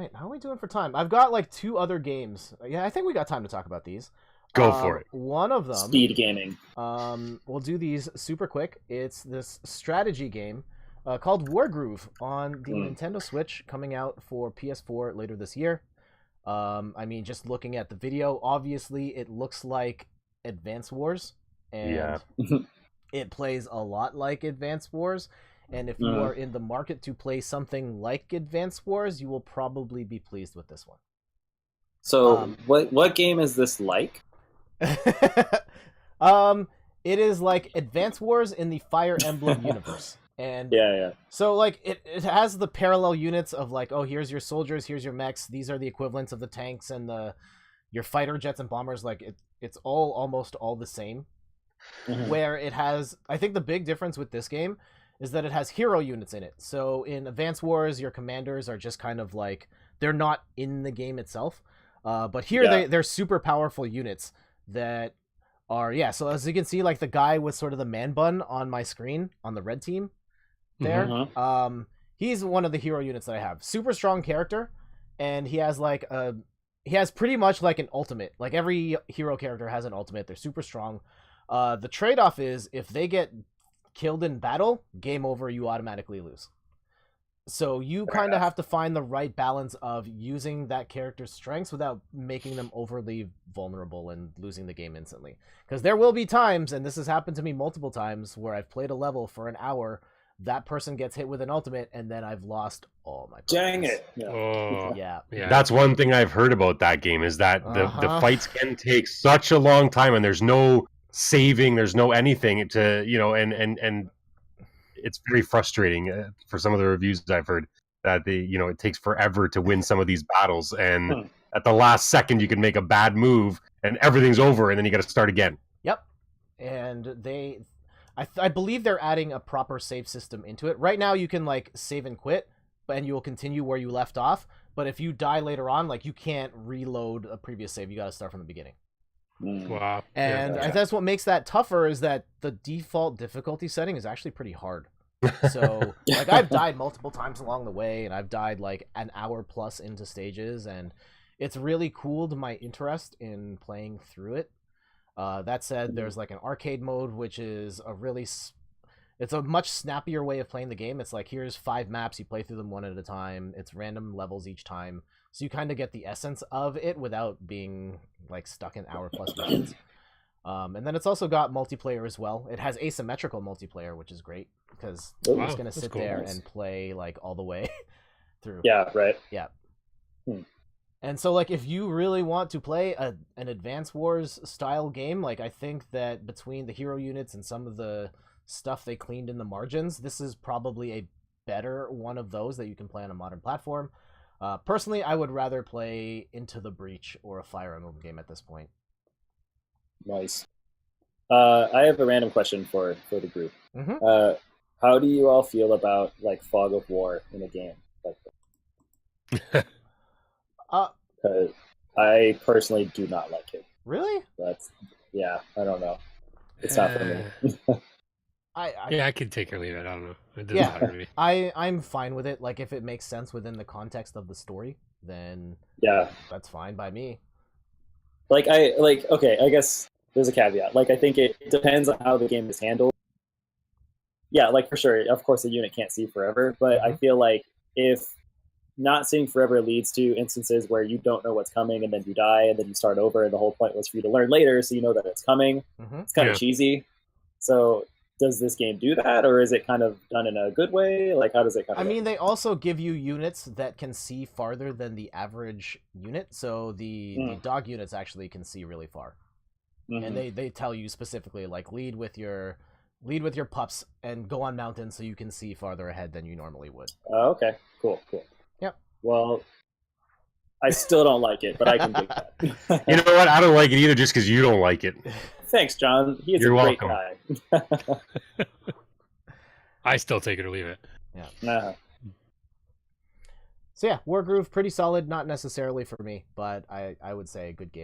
right, how are we doing for time? I've got like 2 other games. Yeah, I think we got time to talk about these. Go for it. One of them, Speed gaming. we'll do these super quick. It's this strategy game called Wargroove on the Nintendo Switch, coming out for PS4 later this year. I mean, just looking at the video, obviously it looks like Advance Wars, and it plays a lot like Advance Wars. And if you are in the market to play something like Advance Wars, you will probably be pleased with this one. So, what game is this like? It is like Advance Wars in the Fire Emblem universe. And so like it has the parallel units of like, oh, here's your soldiers, here's your mechs, these are the equivalents of the tanks and your fighter jets and bombers. Like it's all almost all the same. Where it has, I think the big difference with this game is that it has hero units in it. So in Advance Wars, your commanders are just kind of like, they're not in the game itself. But here they're super powerful units that are, so as you can see, like the guy with sort of the man bun on my screen on the red team there, he's one of the hero units that I have. Super strong character, and he has like he has pretty much like an ultimate. Like every hero character has an ultimate. They're super strong. The trade-off is if they get killed in battle, game over, you automatically lose. So you kind of have to find the right balance of using that character's strengths without making them overly vulnerable and losing the game instantly. Because there will be times, and this has happened to me multiple times, where I've played a level for an hour, that person gets hit with an ultimate, and then I've lost all my progress. Dang it. Yeah. That's one thing I've heard about that game, is that the fights can take such a long time, and there's no saving, there's no anything to, and it's very frustrating for some of the reviews I've heard that it takes forever to win some of these battles, and at the last second you can make a bad move and everything's over, and then you got to start again. Yep. And I believe they're adding a proper save system into it. Right now you can like save and quit, and you will continue where you left off. But if you die later on, like you can't reload a previous save. You got to start from the beginning. Wow. And that's what makes that tougher, is that the default difficulty setting is actually pretty hard. So like I've died multiple times along the way, and I've died like an hour plus into stages, and it's really cooled my interest in playing through it. That said, there's like an arcade mode, which is it's a much snappier way of playing the game. It's like, here's 5 maps, you play through them one at a time. It's random levels each time. So you kind of get the essence of it without being like stuck in hour plus missions. And then it's also got multiplayer as well. It has asymmetrical multiplayer, which is great because I'm just going to sit there and play like all the way through. Yeah, right. Yeah. And so like if you really want to play an Advance Wars style game, like I think that between the hero units and some of the stuff they cleaned in the margins, this is probably a better one of those that you can play on a modern platform. Personally, I would rather play Into the Breach or a Fire Emblem game at this point. Nice. I have a random question for the group. How do you all feel about like Fog of War in a game like this? I personally do not like it. Really? I don't know. It's not for me. I could take or leave it. I don't know. It doesn't matter to me. I'm fine with it. Like if it makes sense within the context of the story, then that's fine by me. Okay, I guess there's a caveat. Like I think it depends on how the game is handled. Yeah, like for sure, of course the unit can't see forever, but I feel like if not seeing forever leads to instances where you don't know what's coming and then you die and then you start over, and the whole point was for you to learn later so you know that it's coming. It's kind of cheesy. So does this game do that, or is it kind of done in a good way? Like how does it kind of mean, they also give you units that can see farther than the average unit. So the dog units actually can see really far. And they tell you specifically like lead with your pups and go on mountains so you can see farther ahead than you normally would. Oh, okay. Cool. Yep. Well, I still don't like it, but I can dig that. You know what? I don't like it either just because you don't like it. Thanks, John. He is You're a great welcome. guy. I still take it or leave it. Yeah. So yeah, Wargroove, pretty solid. Not necessarily for me, but I would say a good game.